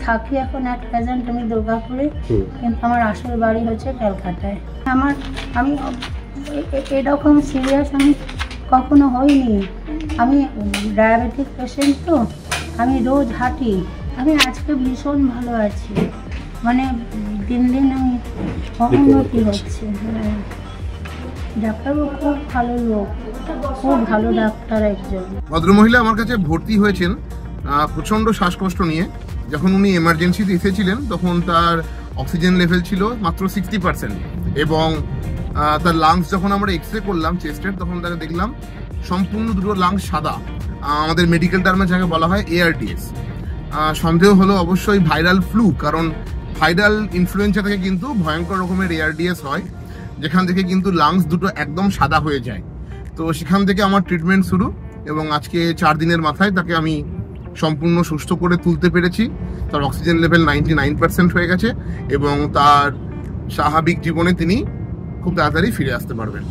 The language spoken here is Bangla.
থাকি এখন অ্যাট প্রেজেন্ট আমি দুর্গাপুরে, কিন্তু আমার আসল বাড়ি হচ্ছে ক্যালকাটায়। আমি এরকম সিরিয়াস আমি কখনো হইনি। আমি ডায়াবেটিক পেশেন্ট, তো আমি রোজ হাঁটি। আমি আজকে ভীষণ ভালো আছি, মানে দিন দিন আমি উন্নতি হচ্ছে। ডাক্তারবাবু খুব ভালো লোক, খুব ভালো ডাক্তার একজন। ভদ্রমহিলা আমার কাছে ভর্তি হয়েছেন প্রচণ্ড শ্বাসকষ্ট নিয়ে। যখন উনি এমার্জেন্সিতে এসেছিলেন তখন তার অক্সিজেন লেভেল ছিল মাত্র 60%, এবং তার লাংস যখন আমরা এক্সরে করলাম চেস্টের, তখন তাকে দেখলাম সম্পূর্ণ দুটো লাংস সাদা। আমাদের মেডিকেল টার্মে যাকে বলা হয় ARDS। সন্দেহ হলো অবশ্যই ভাইরাল ফ্লু, কারণ ভাইরাল ইনফ্লুয়েঞ্জা থেকে কিন্তু ভয়ঙ্কর রকমের ARDS হয়, যেখান থেকে কিন্তু লাংস দুটো একদম সাদা হয়ে যায়। তো সেখান থেকে আমার ট্রিটমেন্ট শুরু, এবং আজকে 4 দিনের মাথায় তাকে আমি সম্পূর্ণ সুস্থ করে তুলতে পেরেছি। তার অক্সিজেন লেভেল 99% হয়ে গেছে, এবং তার স্বাভাবিক জীবনে তিনি খুব তাড়াতাড়ি ফিরে আসতে পারবেন।